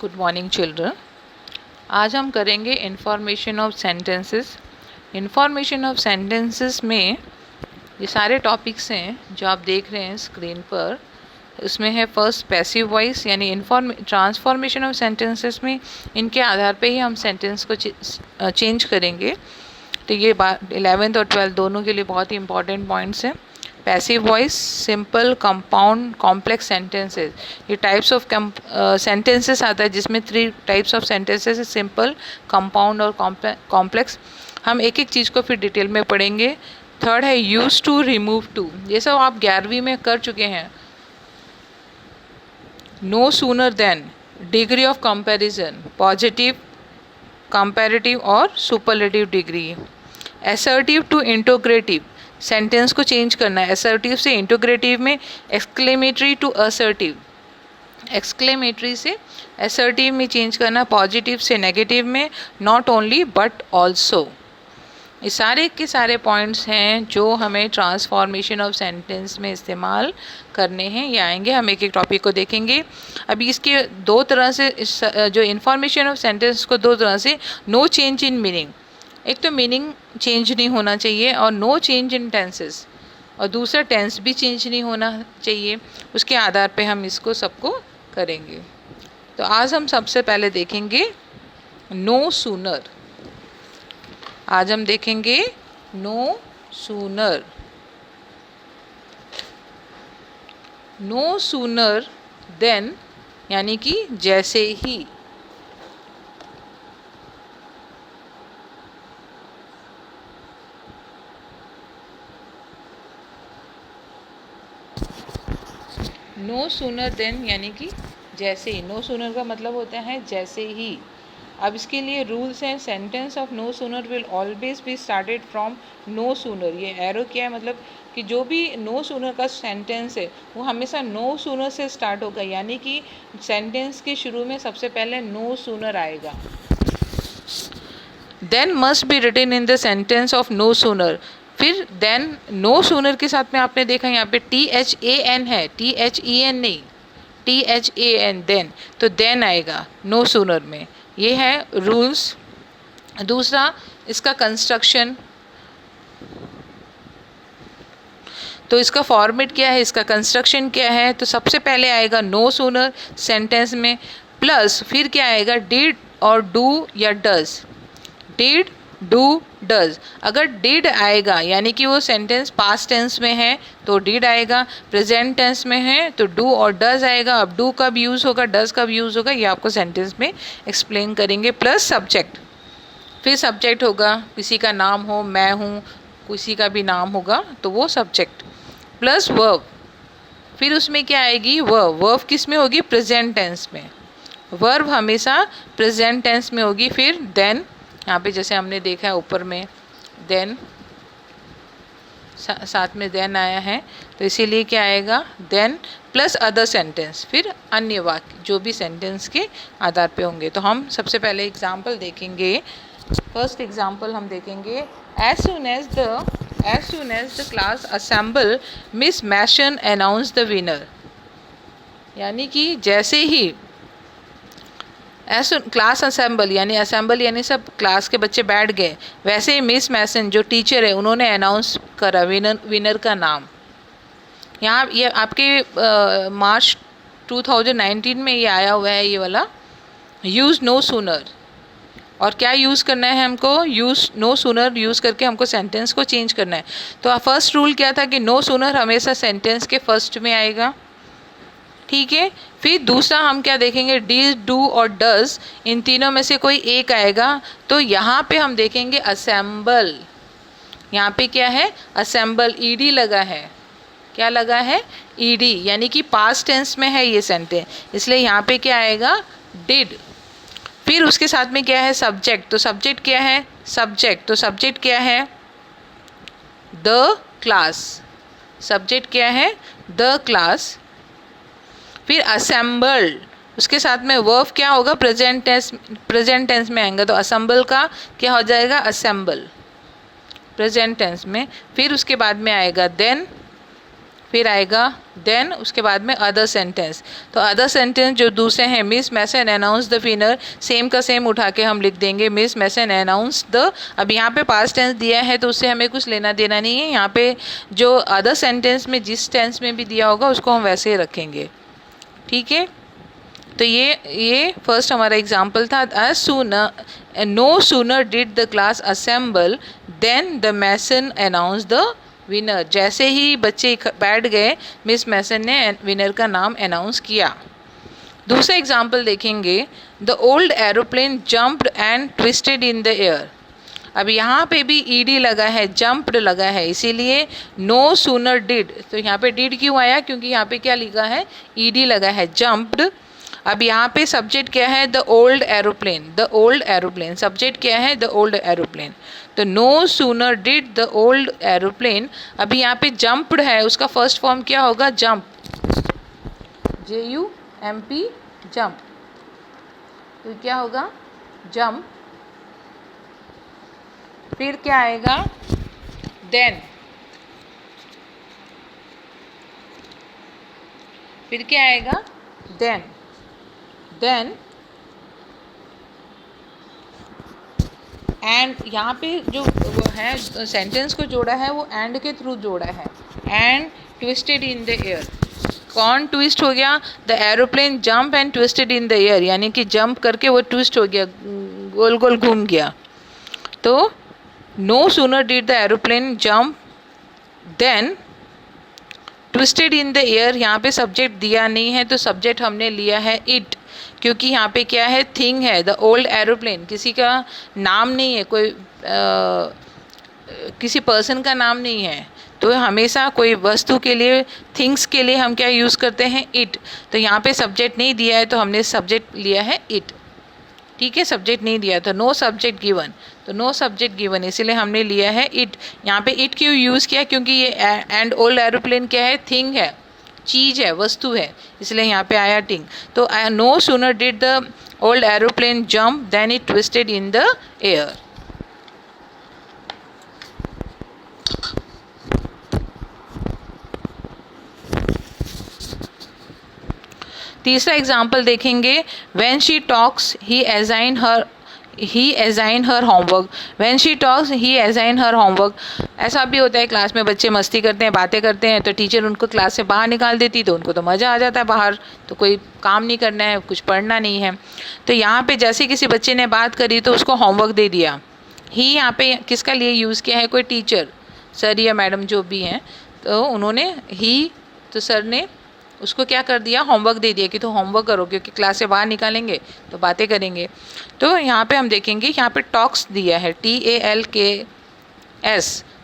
Good morning children. आज हम करेंगे information of sentences. Information of sentences में ये सारे टॉपिक्स हैं जो आप देख रहे हैं स्क्रीन पर। उसमें है फर्स्ट पैसिव वॉइस, यानी ट्रांसफॉर्मेशन ऑफ सेंटेंसेस में इनके आधार पे ही हम सेंटेंस को चेंज करेंगे। तो ये 11th और 12th दोनों के लिए बहुत ही इंपॉर्टेंट पॉइंट्स हैं। Passive voice, simple, compound, complex sentences. ये टाइप्स ऑफ सेंटेंसेस आता है जिसमें 3 टाइप्स ऑफ सेंटेंसेस है, सिंपल, कंपाउंड और कॉम्प्लेक्स। हम एक एक चीज़ को फिर डिटेल में पढ़ेंगे। थर्ड है यूज टू, रिमूव टू। ये सब आप 11वीं में कर चुके हैं। No sooner than, degree of comparison, positive, comparative और superlative degree. Assertive to interrogative, sentence को चेंज करना है। असर्टिव से इंटोग्रेटिव में, एक्सक्लेमेटरी टू असर्टिव, एक्सक्लेमेटरी से असर्टिव में चेंज करना। पॉजिटिव से नेगेटिव में, नॉट ओनली बट ऑल्सो। ये सारे के सारे पॉइंट्स हैं जो हमें ट्रांसफॉर्मेशन ऑफ सेंटेंस में इस्तेमाल करने हैं। ये आएंगे, हम एक एक टॉपिक को देखेंगे। अभी इसके दो तरह से जो इन्फॉर्मेशन ऑफ सेंटेंस को दो तरह से, नो चेंज इन मीनिंग, एक तो मीनिंग चेंज नहीं होना चाहिए, और नो चेंज इन टेंसेस, और दूसरा टेंस भी चेंज नहीं होना चाहिए। उसके आधार पे हम इसको सबको करेंगे। तो आज हम सबसे पहले देखेंगे नो सूनर। आज हम देखेंगे no sooner. No sooner then यानी कि जैसे ही। नो सूनर देन यानी कि जैसे ही। नो सूनर का मतलब होता है जैसे ही। अब इसके लिए रूल्स हैं। Sentence of no sooner will always be started from no sooner. ये एरो क्या है, मतलब कि जो भी नो सूनर का सेंटेंस है वो हमेशा नो सूनर से स्टार्ट होगा, यानी कि सेंटेंस के शुरू में सबसे पहले नो सूनर आएगा। Then must be written in the sentence of no sooner. फिर देन नो सूनर के साथ में आपने देखा यहाँ पे THAN है, THEN नहीं, THAN, देन, तो देन आएगा नो सूनर में। ये है रूल्स। दूसरा इसका कंस्ट्रक्शन। तो इसका फॉर्मेट क्या है, इसका कंस्ट्रक्शन क्या है। तो सबसे पहले आएगा नो सूनर सेंटेंस में, प्लस फिर क्या आएगा, डिड और डू या डज। Did, do, does. अगर डिड आएगा यानी कि वो सेंटेंस पास्ट टेंस में है तो डिड आएगा, प्रेजेंट टेंस में है तो डू और डज आएगा। अब डू कब यूज़ होगा, डज कब यूज़ होगा, ये आपको सेंटेंस में एक्सप्लेन करेंगे। प्लस सब्जेक्ट, फिर सब्जेक्ट होगा, किसी का नाम हो, मैं हूँ, किसी का भी नाम होगा तो वो सब्जेक्ट। प्लस वर्ब, फिर उसमें क्या आएगी, वर्ब। वर्ब किस में होगी, प्रेजेंट टेंस में। वर्ब हमेशा प्रेजेंट टेंस में होगी। फिर देन, यहाँ पे जैसे हमने देखा है ऊपर में देन, साथ में देन आया है तो इसीलिए क्या आएगा, देन प्लस अदर सेंटेंस, फिर अन्य वाक्य जो भी सेंटेंस के आधार पे होंगे। तो हम सबसे पहले एग्जाम्पल देखेंगे। फर्स्ट एग्जाम्पल हम देखेंगे, as soon as the class assemble, Miss Mason announced the winner। यानी कि जैसे ही क्लास असेंबल, यानी असेंबल यानी सब क्लास के बच्चे बैठ गए, वैसे ही मिस मैसन जो टीचर है उन्होंने अनाउंस करा विनर का नाम। यहाँ ये आपके मार्च 2019 में ये आया हुआ है, ये वाला यूज़ नो सूनर। और क्या यूज़ करना है हमको, यूज़ नो सूनर यूज़ करके हमको सेंटेंस को चेंज करना है। तो फर्स्ट रूल क्या था कि नो सूनर हमेशा सेंटेंस के फर्स्ट में आएगा, ठीक है। फिर दूसरा हम क्या देखेंगे, डिड, डू और डज, इन तीनों में से कोई एक आएगा। तो यहाँ पे हम देखेंगे असेंबल। यहाँ पे क्या है, असेंबल, ईडी लगा है। क्या लगा है, ईडी, यानी कि पास्ट टेंस में है ये सेंटेंस, इसलिए यहाँ पे क्या आएगा, डिड। फिर उसके साथ में क्या है, सब्जेक्ट। तो सब्जेक्ट क्या है, सब्जेक्ट, तो सब्जेक्ट क्या है, द क्लास। सब्जेक्ट क्या है, द क्लास। फिर असेंबल्ड, उसके साथ में वर्ब क्या होगा, प्रेजेंट टेंस में आएगा, तो असेंबल का क्या हो जाएगा, असेंबल, प्रेजेंट टेंस में। फिर उसके बाद में आएगा देन, फिर आएगा देन, उसके बाद में अदर सेंटेंस। तो अदर सेंटेंस जो दूसरे हैं, Miss Mason announce the winner, same का सेम उठा के हम लिख देंगे मिस मैसन अनाउंस द। अब यहाँ पे पास्ट टेंस दिया है तो उससे हमें कुछ लेना देना नहीं है। यहाँ पे जो अदर सेंटेंस में जिस टेंस में भी दिया होगा उसको हम वैसे ही रखेंगे, ठीक है। तो ये फर्स्ट हमारा एग्जाम्पल था। As sooner no sooner did the class assemble then the Mason announce the winner. जैसे ही बच्चे बैठ गए, मिस मैसन ने विनर का नाम अनाउंस किया। दूसरा एग्जाम्पल देखेंगे, the old aeroplane jumped and twisted in the air. अब यहाँ पे भी ईडी लगा है, जम्प्ड लगा है, इसीलिए नो सूनर डिड। तो यहाँ पे डिड क्यों आया? क्योंकि यहाँ पे क्या लिखा है, ईडी लगा है, जम्प्ड। अब यहाँ पे सब्जेक्ट क्या है, the old aeroplane. The old aeroplane subject क्या है, द ओल्ड एरोप्लेन। तो no sooner did the old aeroplane. अभी यहाँ पे जम्प्ड है, उसका फर्स्ट फॉर्म क्या होगा, जम्प, JUMP, जम्प। तो क्या होगा, जम्प। फिर क्या आएगा, देन। फिर क्या आएगा, देन। देन एंड, यहाँ पे जो वो है सेंटेंस को जोड़ा है वो एंड के थ्रू जोड़ा है। And twisted in the air. कौन ट्विस्ट हो गया, the aeroplane jump and twisted in the air, यानी कि जंप करके वो ट्विस्ट हो गया, गोल गोल घूम गया। तो no sooner did the aeroplane jump then twisted in the air. यहाँ पे सब्जेक्ट दिया नहीं है तो सब्जेक्ट हमने लिया है इट, क्योंकि यहाँ पे क्या है, थिंग है। द ओल्ड एरोप्लेन किसी का नाम नहीं है, कोई किसी पर्सन का नाम नहीं है। तो हमेशा कोई वस्तु के लिए, थिंग्स के लिए हम क्या यूज़ करते हैं, इट। तो यहाँ पे सब्जेक्ट नहीं दिया है तो हमने सब्जेक्ट लिया है इट, ठीक है। सब्जेक्ट नहीं दिया तो नो सब्जेक्ट गिवन, तो नो सब्जेक्ट गिवन, इसीलिए हमने लिया है इट। यहाँ पे इट क्यों यूज़ किया, क्योंकि ये एंड ओल्ड एरोप्लेन क्या है, थिंग है, चीज़ है, वस्तु है, इसलिए यहाँ पे आया थिंग। तो no sooner did the old aeroplane jump then it twisted in the air. तीसरा एग्जाम्पल देखेंगे, when she talks he assign her homework. When she talks he assign her homework. ऐसा भी होता है क्लास में बच्चे मस्ती करते हैं, बातें करते हैं, तो टीचर उनको क्लास से बाहर निकाल देती, तो उनको तो मज़ा आ जाता है बाहर, तो कोई काम नहीं करना है, कुछ पढ़ना नहीं है। तो यहाँ पे जैसे किसी बच्चे ने बात करी तो उसको होमवर्क दे दिया। ही यहाँ पे किसका लिए यूज़ किया है, कोई टीचर, सर या मैडम जो भी हैं, तो उन्होंने ही, तो सर ने उसको क्या कर दिया, होमवर्क दे दिया कि तो होमवर्क करो, क्योंकि क्लास से बाहर निकालेंगे तो बातें करेंगे। तो यहाँ पे हम देखेंगे, यहाँ पे टॉक्स दिया है, TALKS।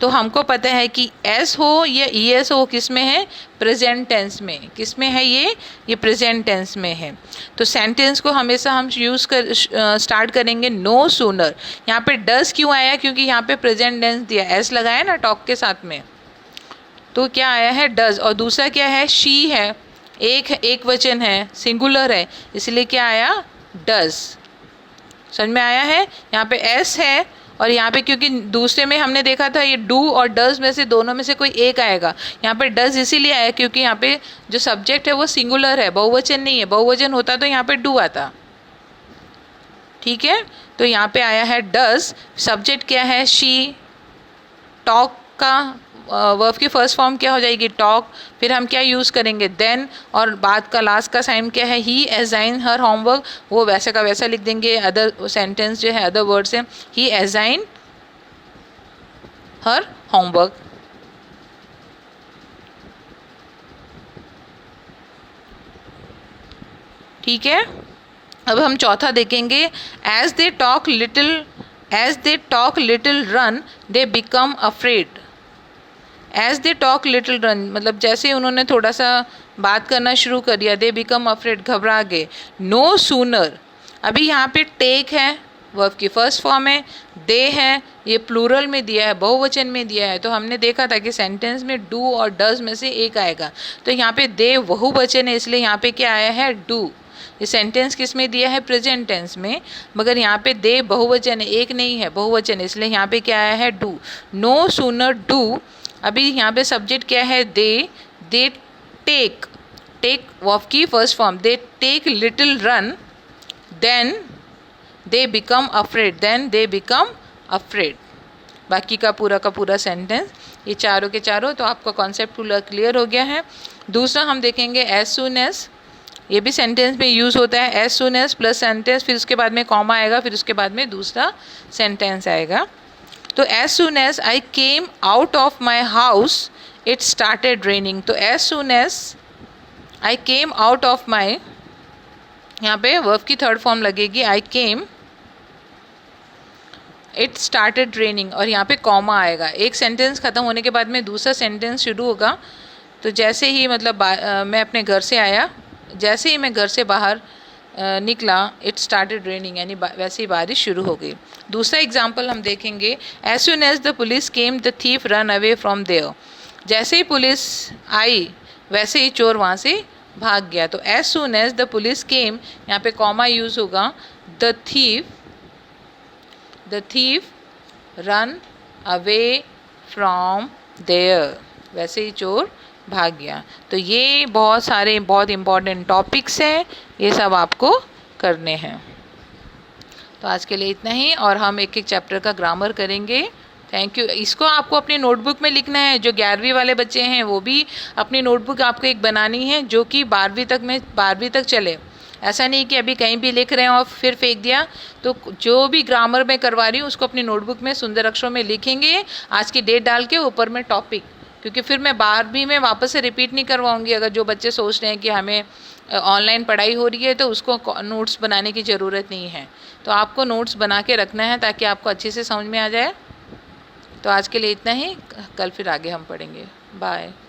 तो हमको पता है कि एस हो या ES हो, किस में है, प्रेजेंट टेंस में। किस में है ये प्रेजेंट टेंस में है। तो सेंटेंस को हमेशा हम यूज़ कर स्टार्ट करेंगे नो सूनर। यहाँ पे डस क्यों आया, क्योंकि यहाँ पे प्रेजेंट टेंस दिया, एस लगाया ना टॉक के साथ में, तो क्या आया है, डज। और दूसरा क्या है, शी है, एक वचन है, सिंगुलर है, इसलिए क्या आया, डज। समझ में आया है। यहाँ पे एस है और यहाँ पे क्योंकि दूसरे में हमने देखा था ये डू और डज में से दोनों में से कोई एक आएगा। यहाँ पे डज इसीलिए आया क्योंकि यहाँ पे जो सब्जेक्ट है वो सिंगुलर है, बहुवचन नहीं है। बहुवचन होता तो यहाँ पे डू आता, ठीक है। तो यहाँ पे आया है डज। सब्जेक्ट क्या है, शी। टॉक का वर्ब की फर्स्ट फॉर्म क्या हो जाएगी, टॉक। फिर हम क्या यूज़ करेंगे, देन। और बाद का लास्ट का साइन क्या है, ही असाइन हर होमवर्क, वो वैसे का वैसा लिख देंगे। अदर सेंटेंस जो है, अदर वर्ड से, ही असाइन हर होमवर्क। ठीक है। अब हम चौथा देखेंगे, as they talk little run they become afraid. As they talk little run मतलब जैसे उन्होंने थोड़ा सा बात करना शुरू कर दिया, दे बिकम अफ्रेड, घबरा गए। नो सूनर, अभी यहाँ पे टेक है, वर्ब की फर्स्ट फॉर्म है, दे है, ये प्लूरल में दिया है, बहुवचन में दिया है। तो हमने देखा था कि सेंटेंस में डू और डज में से एक आएगा। तो यहाँ पे दे बहुवचन है, इसलिए यहाँ पे क्या आया है, डू। ये सेंटेंस किस में दिया है, प्रेजेंट टेंस में, मगर यहाँ पे दे बहुवचन है, एक नहीं है, बहुवचन है, इसलिए यहाँ पे क्या आया है, डू। No sooner do. अभी यहाँ पे सब्जेक्ट क्या है, they. They take, take verb की first form, they take little run, then they become afraid, then they become afraid. बाकी का पूरा सेंटेंस, ये चारों के चारों, तो आपका कॉन्सेप्ट पूरा क्लियर हो गया है। दूसरा हम देखेंगे एज सून एज, ये भी सेंटेंस में यूज़ होता है। As soon as plus sentence, फिर उसके बाद में कॉमा आएगा, फिर उसके बाद में दूसरा सेंटेंस आएगा। तो as soon as I came out of my house it started raining. तो as soon as I came out of my, यहाँ पे वर्ब की थर्ड फॉर्म लगेगी, I came, it started raining, और यहाँ पे कॉमा आएगा। एक सेंटेंस ख़त्म होने के बाद में दूसरा सेंटेंस शुरू होगा। तो जैसे ही मतलब मैं अपने घर से आया, जैसे ही मैं घर से बाहर निकला, इट स्टार्टेड रेनिंग, यानी वैसे ही बारिश शुरू हो गई। दूसरा एग्जाम्पल हम देखेंगे, as soon as the police came the thief run away from there. जैसे ही पुलिस आई वैसे ही चोर वहाँ से भाग गया। तो as soon as the police came, यहाँ पे कॉमा यूज़ होगा, the thief run away from there, वैसे ही चोर भाग गया। तो ये बहुत सारे बहुत इम्पॉर्टेंट टॉपिक्स हैं, ये सब आपको करने हैं। तो आज के लिए इतना ही, और हम एक एक चैप्टर का ग्रामर करेंगे। Thank you. इसको आपको अपनी नोटबुक में लिखना है। जो 11वीं वाले बच्चे हैं वो भी अपनी नोटबुक आपको एक बनानी है जो कि 12वीं तक चले। ऐसा नहीं कि अभी कहीं भी लिख रहे हैं और फिर फेंक दिया। तो जो भी ग्रामर में करवा रही हूँ उसको अपनी नोटबुक में सुंदर अक्षरों में लिखेंगे, आज की डेट डाल के ऊपर में टॉपिक, क्योंकि फिर मैं 12वीं में वापस से रिपीट नहीं करवाऊँगी। अगर जो बच्चे सोच रहे हैं कि हमें ऑनलाइन पढ़ाई हो रही है तो उसको नोट्स बनाने की ज़रूरत नहीं है। तो आपको नोट्स बना के रखना है ताकि आपको अच्छे से समझ में आ जाए। तो आज के लिए इतना ही, कल फिर आगे हम पढ़ेंगे। बाय।